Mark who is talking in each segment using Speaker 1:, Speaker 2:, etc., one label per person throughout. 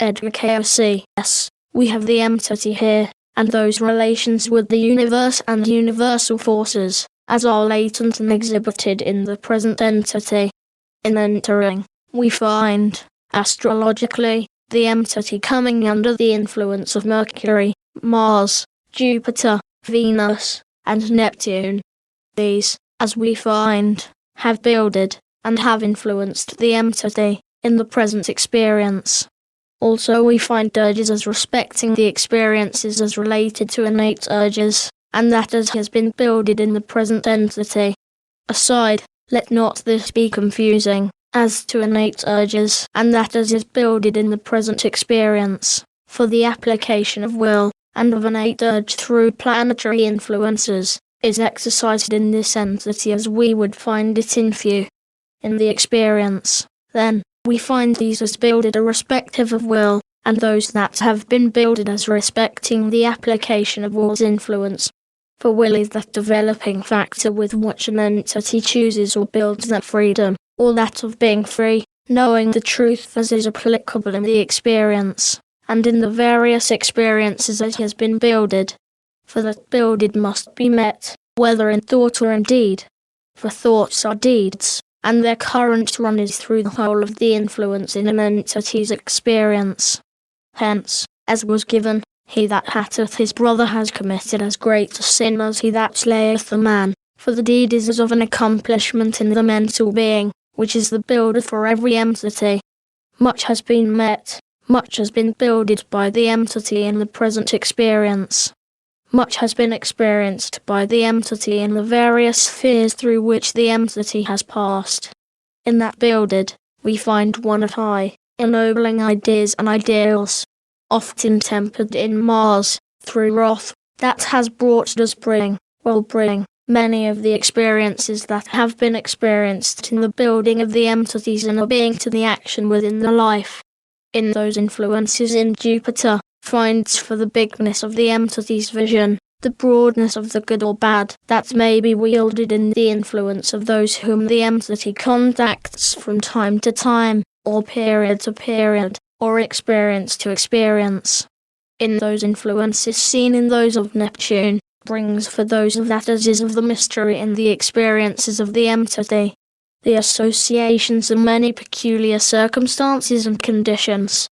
Speaker 1: Edgar Cayce. Yes, we have the entity here, and those relations with the universe and universal forces, as are latent and exhibited in the present entity. In entering, we find, astrologically, the entity coming under the influence of Mercury, Mars, Jupiter, Venus, and Neptune. These, as we find, have builded, and have influenced the entity in the present experience. Also we find urges as respecting the experiences as related to innate urges, and that as has been builded in the present entity. Aside, let not this be confusing, as to innate urges, and that as is builded in the present experience, for the application of will, and of innate urge through planetary influences, is exercised in this entity as we would find it in view. In the experience, then, we find these as builded irrespective of will, and those that have been builded as respecting the application of will's influence. For will is that developing factor with which an entity chooses or builds that freedom, or that of being free, knowing the truth as is applicable in the experience, and in the various experiences as has been builded. For that builded must be met, whether in thought or in deed. For thoughts are deeds, and their current run is through the whole of the influence in an entity's experience. Hence, as was given, he that hateth his brother has committed as great a sin as he that slayeth a man, for the deed is as of an accomplishment in the mental being, which is the builder for every entity. Much has been met, much has been builded by the entity in the present experience. Much has been experienced by the entity in the various spheres through which the entity has passed. In that builded, we find one of high, ennobling ideas and ideals, often tempered in Mars, through wrath, that has brought us will bring, many of the experiences that have been experienced in the building of the entities and a being to the action within the life. In those influences in Jupiter, finds for the bigness of the entity's vision, the broadness of the good or bad that may be wielded in the influence of those whom the entity contacts from time to time, or period to period, or experience to experience. In those influences seen in those of Neptune, brings for those of that as is of the mystery in the experiences of the entity, the associations of many peculiar circumstances and conditions.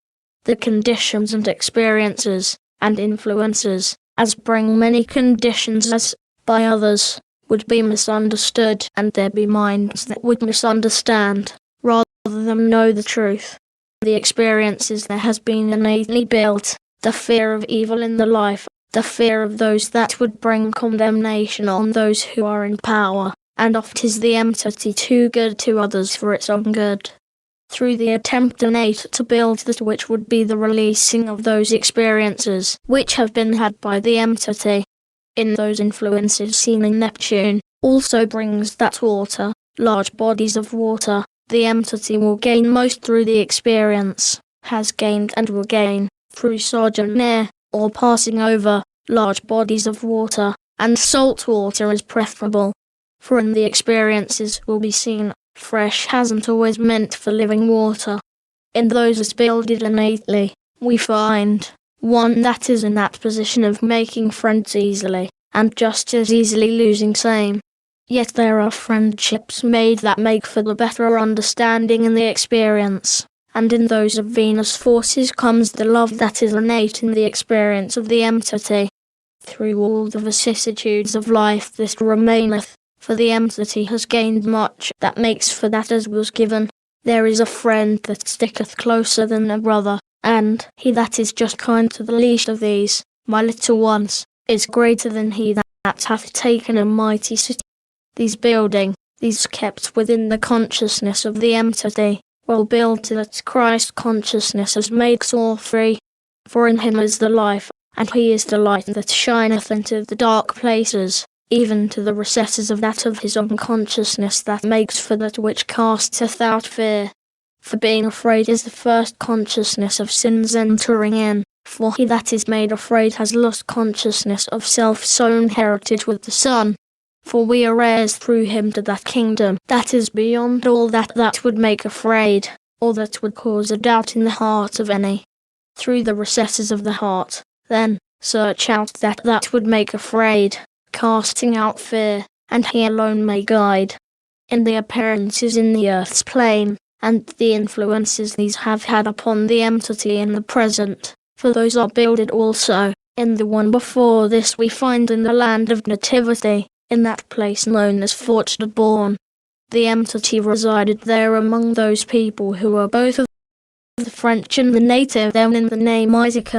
Speaker 1: The conditions and experiences, and influences, as bring many conditions as, by others, would be misunderstood, and there be minds that would misunderstand, rather than know the truth. The experiences there has been innately built, the fear of evil in the life, the fear of those that would bring condemnation on those who are in power, and oft is the entity too good to others for its own good. Through the attempt innate to build that which would be the releasing of those experiences which have been had by the entity. In those influences seen in Neptune, also brings that water, large bodies of water, the entity will gain most through the experience, has gained and will gain, through sojourn near, or passing over, large bodies of water, and salt water is preferable. For in the experiences will be seen, fresh hasn't always meant for living water. In those as builded innately, we find one that is in that position of making friends easily, and just as easily losing same. Yet there are friendships made that make for the better understanding in the experience, and in those of Venus forces comes the love that is innate in the experience of the entity. Through all the vicissitudes of life this remaineth, for the entity has gained much that makes for that as was given. There is a friend that sticketh closer than a brother, and he that is just kind to the least of these, my little ones, is greater than he that hath taken a mighty city. These building, these kept within the consciousness of the entity, will build till that Christ consciousness as makes all free. For in him is the life, and he is the light that shineth into the dark places, even to the recesses of that of his own consciousness that makes for that which casteth out fear. For being afraid is the first consciousness of sins entering in, for he that is made afraid has lost consciousness of self so inherited with the Son. For we are heirs through him to that kingdom that is beyond all that would make afraid, or that would cause a doubt in the heart of any. through the recesses of the heart, then search out that would make afraid, casting out fear, and he alone may guide. In the appearances in the earth's plane, and the influences these have had upon the entity in the present, for those are builded also, in the one before this we find in the land of nativity, in that place known as Fort de Born. The entity resided there among those people who were both of the French and the native, then in the name Isaac.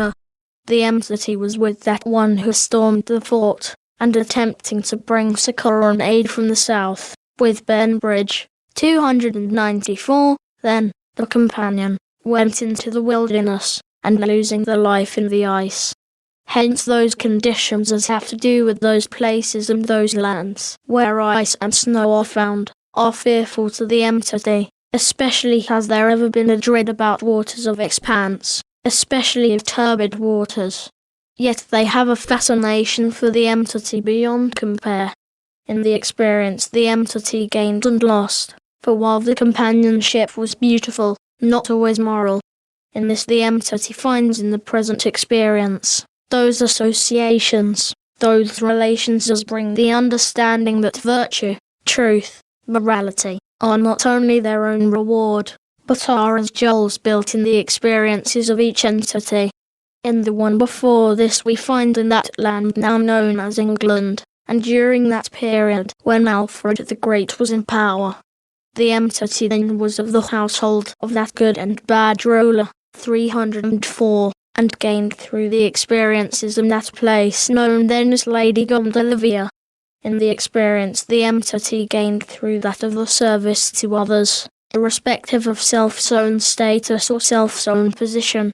Speaker 1: The entity was with that one who stormed the fort, and attempting to bring succor and aid from the south, with Benbridge. 294, then, the companion, went into the wilderness, and losing the life in the ice. Hence those conditions as have to do with those places and those lands, where ice and snow are found, are fearful to the entity, especially has there ever been a dread about waters of expanse, especially of turbid waters. Yet they have a fascination for the entity beyond compare. In the experience the entity gained and lost, for while the companionship was beautiful, not always moral. In this the entity finds in the present experience those associations, those relations as bring the understanding that virtue, truth, morality, are not only their own reward, but are as jewels built in the experiences of each entity. In the one before this we find in that land now known as England, and during that period when Alfred the Great was in power. The entity then was of the household of that good and bad ruler, 304, and gained through the experiences in that place known then as Lady Gondelivia. In the experience the entity gained through that of the service to others, irrespective of self's own status or self's own position.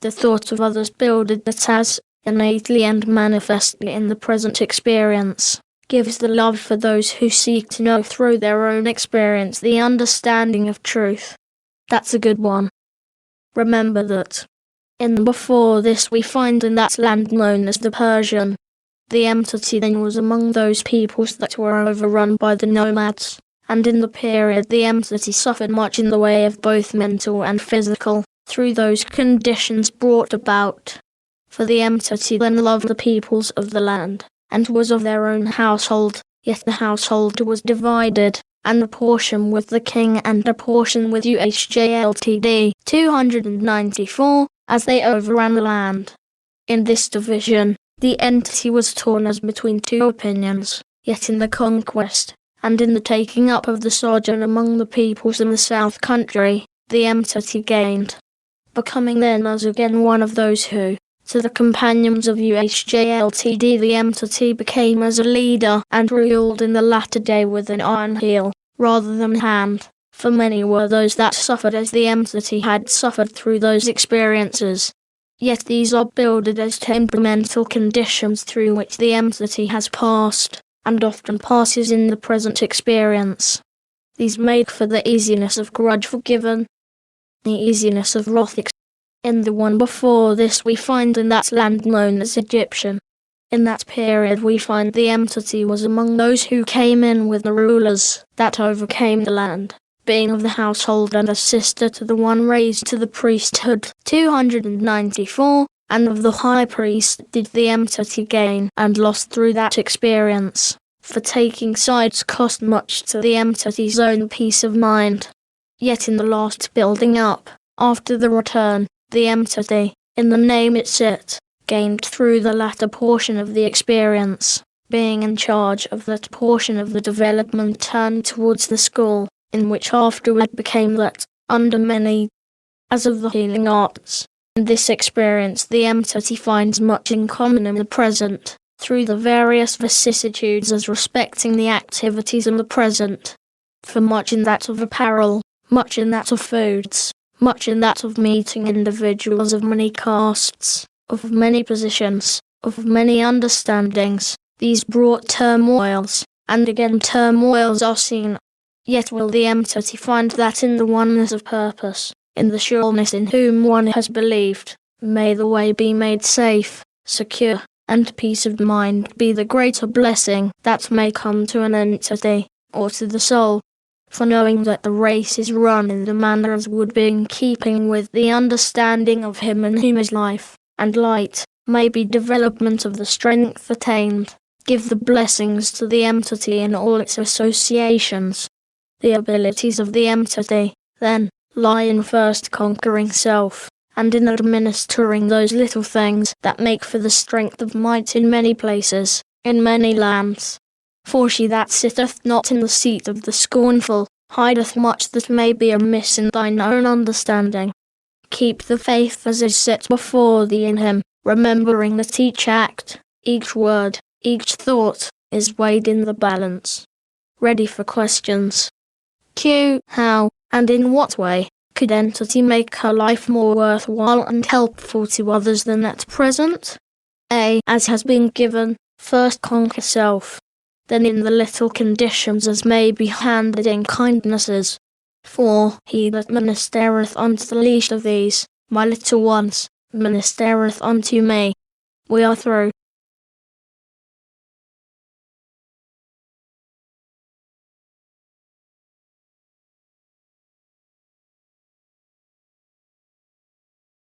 Speaker 1: The thought of others builded that as, innately and manifestly in the present experience, gives the love for those who seek to know through their own experience the understanding of truth. That's a good one. Remember that. In before this we find in that land known as the Persian. The entity then was among those peoples that were overrun by the nomads, and in the period the entity suffered much in the way of both mental and physical, through those conditions brought about. For the entity then loved the peoples of the land, and was of their own household, yet the household was divided, and a portion with the king and a portion with UHJLTD 294, as they overran the land. In this division, the entity was torn as between two opinions, yet in the conquest, and in the taking up of the sojourn among the peoples in the south country, the entity gained, becoming then as again one of those who, to the companions of UHJLTD the entity became as a leader and ruled in the latter day with an iron heel, rather than hand, for many were those that suffered as the entity had suffered through those experiences. Yet these are builded as temperamental conditions through which the entity has passed, and often passes in the present experience. These make for the easiness of grudge forgiven, the easiness of wrath. In the one before this we find in that land known as Egyptian. In that period we find the entity was among those who came in with the rulers that overcame the land, being of the household and a sister to the one raised to the priesthood, 294, and of the high priest did the entity gain and lost through that experience, for taking sides cost much to the entity's own peace of mind. Yet in the last building up, after the return, the entity, in the name it sit, gained through the latter portion of the experience, being in charge of that portion of the development turned towards the school, in which afterward became that, under many, as of the healing arts. In this experience the entity finds much in common in the present, through the various vicissitudes as respecting the activities in the present, for much in that of apparel, much in that of foods, much in that of meeting individuals of many castes, of many positions, of many understandings. These brought turmoils, and again turmoils are seen. Yet will the entity find that in the oneness of purpose, in the sureness in whom one has believed, may the way be made safe, secure, and peace of mind be the greater blessing that may come to an entity, or to the soul. for knowing that the race is run in the manner as would be in keeping with the understanding of him in whom is life, and light, may be development of the strength attained. Give the blessings to the entity in all its associations. The abilities of the entity, then, lie in first conquering self, and in administering those little things that make for the strength of might in many places, in many lands. For she that sitteth not in the seat of the scornful, hideth much that may be amiss in thine own understanding. Keep the faith as is set before thee in him, remembering that each act, each word, each thought, is weighed in the balance. Ready for questions. Q. How, and in what way, could entity make her life more worthwhile and helpful to others than at present? A. As has been given, first conquer self. Then in the little conditions as may be handed in kindnesses. For he that ministereth unto the least of these, my little ones, ministereth unto me. We are through.